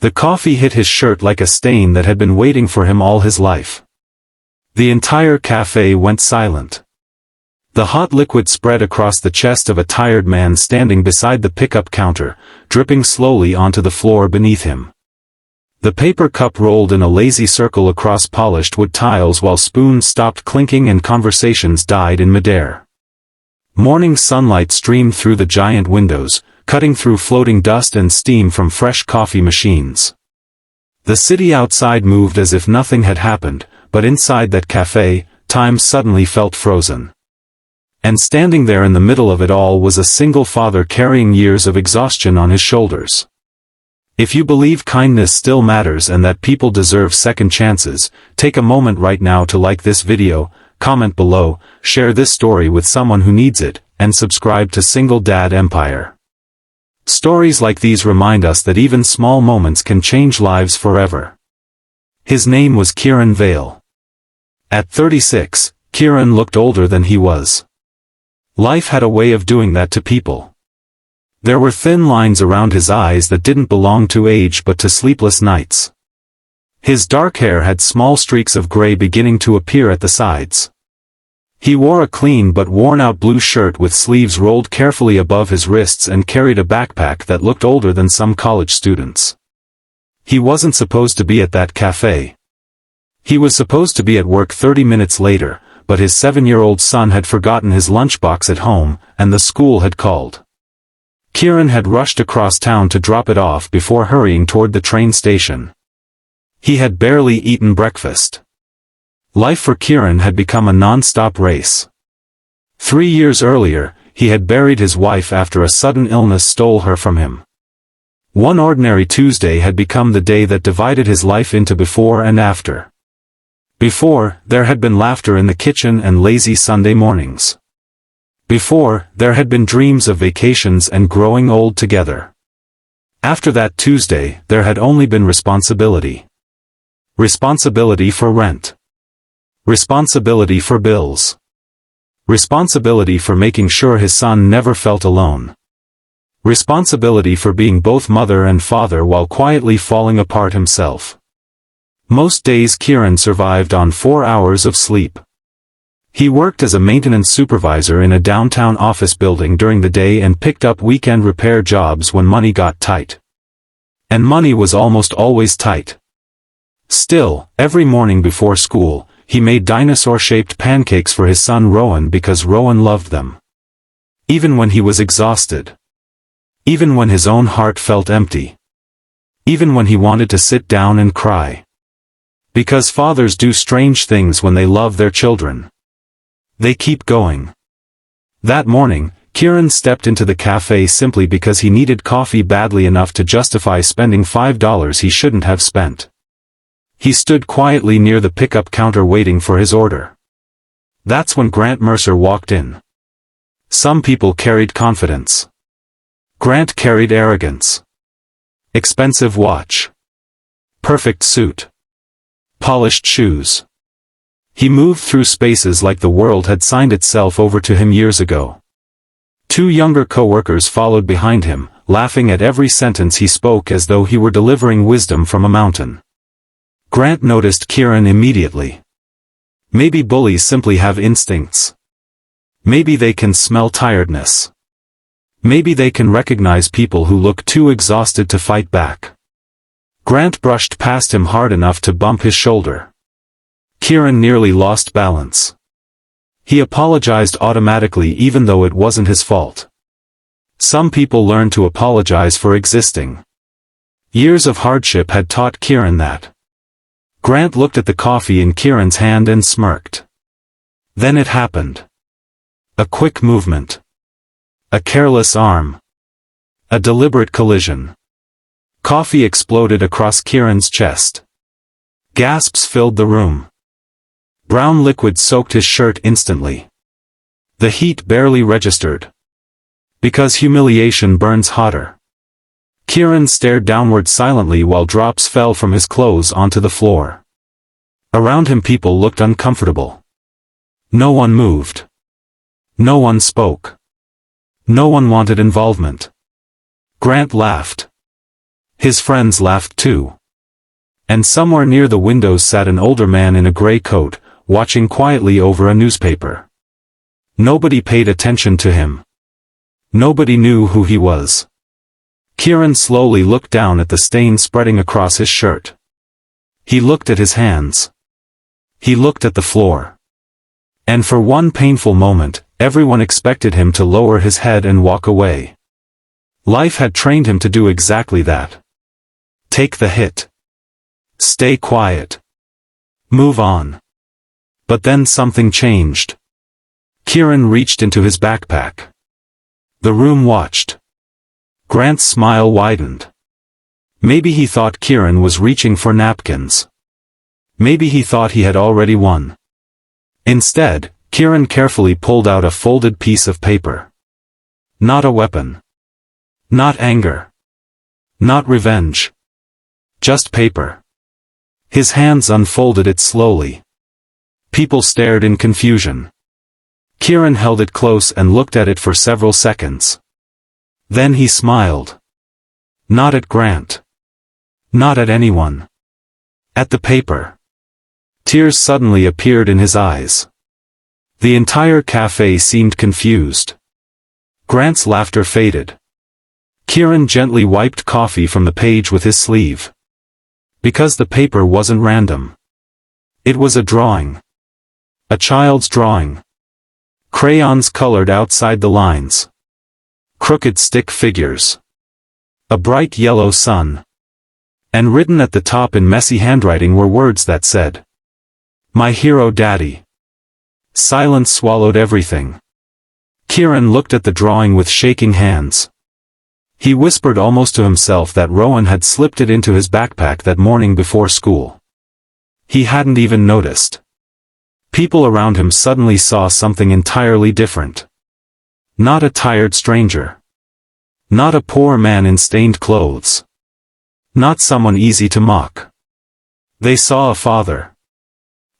The coffee hit his shirt like a stain that had been waiting for him all his life. The entire cafe went silent. The hot liquid spread across the chest of a tired man standing beside the pickup counter, dripping slowly onto the floor beneath him. The paper cup rolled in a lazy circle across polished wood tiles while spoons stopped clinking and conversations died in midair. Morning sunlight streamed through the giant windows, cutting through floating dust and steam from fresh coffee machines. The city outside moved as if nothing had happened, but inside that cafe, time suddenly felt frozen. And standing there in the middle of it all was a single father carrying years of exhaustion on his shoulders. If you believe kindness still matters and that people deserve second chances, take a moment right now to like this video, comment below, share this story with someone who needs it, and subscribe to Single Dad Empire. Stories like these remind us that even small moments can change lives forever. His name was Kieran Vale. At 36, Kieran looked older than he was. Life had a way of doing that to people. There were thin lines around his eyes that didn't belong to age but to sleepless nights. His dark hair had small streaks of gray beginning to appear at the sides. He wore a clean but worn-out blue shirt with sleeves rolled carefully above his wrists and carried a backpack that looked older than some college students. He wasn't supposed to be at that cafe. He was supposed to be at work 30 minutes later, but his 7-year-old son had forgotten his lunchbox at home, and the school had called. Kieran had rushed across town to drop it off before hurrying toward the train station. He had barely eaten breakfast. Life for Kieran had become a non-stop race. 3 years earlier, he had buried his wife after a sudden illness stole her from him. One ordinary Tuesday had become the day that divided his life into before and after. Before, there had been laughter in the kitchen and lazy Sunday mornings. Before, there had been dreams of vacations and growing old together. After that Tuesday, there had only been responsibility. Responsibility for rent. Responsibility for bills. Responsibility for making sure his son never felt alone. Responsibility for being both mother and father while quietly falling apart himself. Most days Kieran survived on 4 hours of sleep. He worked as a maintenance supervisor in a downtown office building during the day and picked up weekend repair jobs when money got tight. And money was almost always tight. Still, every morning before school, he made dinosaur-shaped pancakes for his son Rowan because Rowan loved them. Even when he was exhausted. Even when his own heart felt empty. Even when he wanted to sit down and cry. Because fathers do strange things when they love their children. They keep going. That morning, Kieran stepped into the cafe simply because he needed coffee badly enough to justify spending $5 he shouldn't have spent. He stood quietly near the pickup counter waiting for his order. That's when Grant Mercer walked in. Some people carried confidence. Grant carried arrogance. Expensive watch. Perfect suit. Polished shoes. He moved through spaces like the world had signed itself over to him years ago. 2 younger co-workers followed behind him, laughing at every sentence he spoke as though he were delivering wisdom from a mountain. Grant noticed Kieran immediately. Maybe bullies simply have instincts. Maybe they can smell tiredness. Maybe they can recognize people who look too exhausted to fight back. Grant brushed past him hard enough to bump his shoulder. Kieran nearly lost balance. He apologized automatically even though it wasn't his fault. Some people learn to apologize for existing. Years of hardship had taught Kieran that. Grant looked at the coffee in Kieran's hand and smirked. Then it happened. A quick movement. A careless arm. A deliberate collision. Coffee exploded across Kieran's chest. Gasps filled the room. Brown liquid soaked his shirt instantly. The heat barely registered. Because humiliation burns hotter. Kieran stared downward silently while drops fell from his clothes onto the floor. Around him people looked uncomfortable. No one moved. No one spoke. No one wanted involvement. Grant laughed. His friends laughed too. And somewhere near the windows sat an older man in a gray coat, watching quietly over a newspaper. Nobody paid attention to him. Nobody knew who he was. Kieran slowly looked down at the stain spreading across his shirt. He looked at his hands. He looked at the floor. And for one painful moment, everyone expected him to lower his head and walk away. Life had trained him to do exactly that. Take the hit. Stay quiet. Move on. But then something changed. Kieran reached into his backpack. The room watched. Grant's smile widened. Maybe he thought Kieran was reaching for napkins. Maybe he thought he had already won. Instead, Kieran carefully pulled out a folded piece of paper. Not a weapon. Not anger. Not revenge. Just paper. His hands unfolded it slowly. People stared in confusion. Kieran held it close and looked at it for several seconds. Then he smiled. Not at Grant. Not at anyone. At the paper. Tears suddenly appeared in his eyes. The entire cafe seemed confused. Grant's laughter faded. Kieran gently wiped coffee from the page with his sleeve. Because the paper wasn't random. It was a drawing. A child's drawing. Crayons colored outside the lines. Crooked stick figures. A bright yellow sun. And written at the top in messy handwriting were words that said, "My hero daddy." Silence swallowed everything. Kieran looked at the drawing with shaking hands. He whispered almost to himself that Rowan had slipped it into his backpack that morning before school. He hadn't even noticed. People around him suddenly saw something entirely different. Not a tired stranger. Not a poor man in stained clothes. Not someone easy to mock. They saw a father.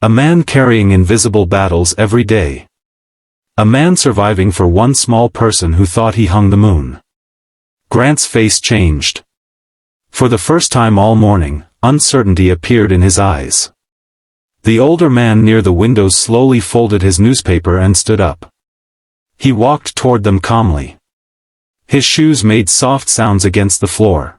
A man carrying invisible battles every day. A man surviving for one small person who thought he hung the moon. Grant's face changed. For the first time all morning, uncertainty appeared in his eyes. The older man near the windows slowly folded his newspaper and stood up. He walked toward them calmly. His shoes made soft sounds against the floor.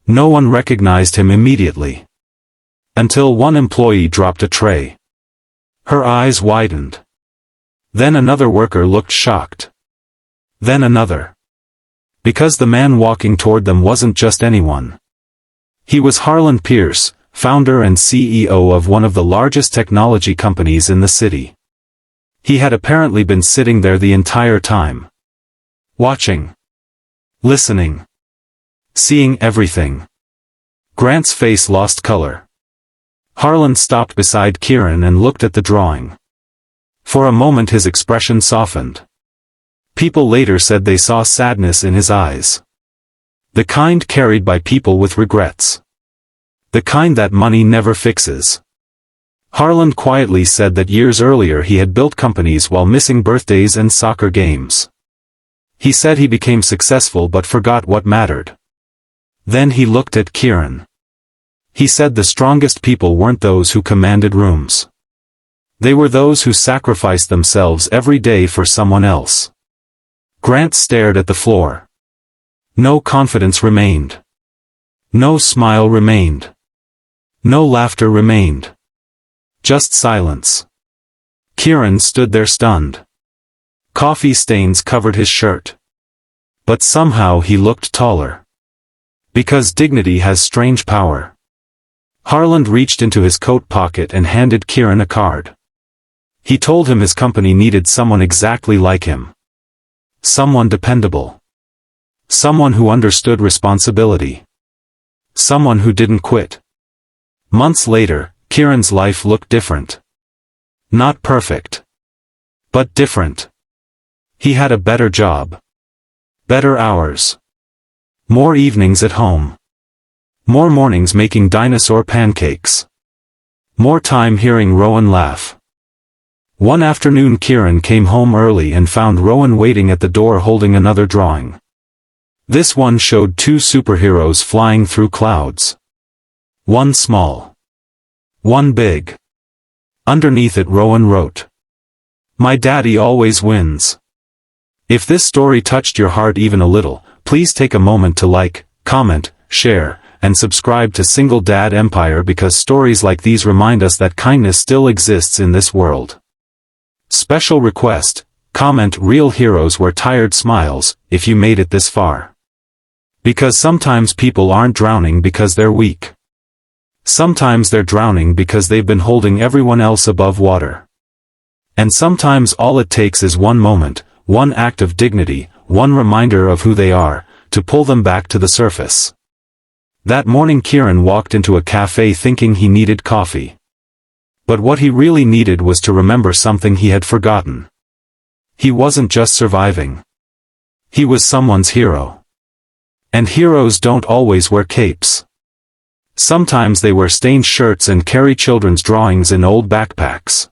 No one recognized him immediately. Until one employee dropped a tray. Her eyes widened. Then another worker looked shocked. Then another. Because the man walking toward them wasn't just anyone. He was Harlan Pierce, founder and CEO of one of the largest technology companies in the city. He had apparently been sitting there the entire time. Watching. Listening. Seeing everything. Grant's face lost color. Harlan stopped beside Kieran and looked at the drawing. For a moment his expression softened. People later said they saw sadness in his eyes. The kind carried by people with regrets. The kind that money never fixes. Harlan quietly said that years earlier he had built companies while missing birthdays and soccer games. He said he became successful but forgot what mattered. Then he looked at Kieran. He said the strongest people weren't those who commanded rooms. They were those who sacrificed themselves every day for someone else. Grant stared at the floor. No confidence remained. No smile remained. No laughter remained. Just silence. Kieran stood there stunned. Coffee stains covered his shirt. But somehow he looked taller. Because dignity has strange power. Harlan reached into his coat pocket and handed Kieran a card. He told him his company needed someone exactly like him. Someone dependable. Someone who understood responsibility. Someone who didn't quit. Months later, Kieran's life looked different. Not perfect. But different. He had a better job. Better hours. More evenings at home. More mornings making dinosaur pancakes. More time hearing Rowan laugh. One afternoon Kieran came home early and found Rowan waiting at the door holding another drawing. This one showed two superheroes flying through clouds. One small. One big. Underneath it Rowan wrote, "My daddy always wins." If this story touched your heart even a little, please take a moment to like, comment, share, and subscribe to Single Dad Empire, because stories like these remind us that kindness still exists in this world. Special request, comment "Real heroes wear tired smiles" if you made it this far. Because sometimes people aren't drowning because they're weak. Sometimes they're drowning because they've been holding everyone else above water. And sometimes all it takes is one moment, one act of dignity, one reminder of who they are, to pull them back to the surface. That morning Kieran walked into a cafe thinking he needed coffee. But what he really needed was to remember something he had forgotten. He wasn't just surviving. He was someone's hero. And heroes don't always wear capes. Sometimes they wear stained shirts and carry children's drawings in old backpacks.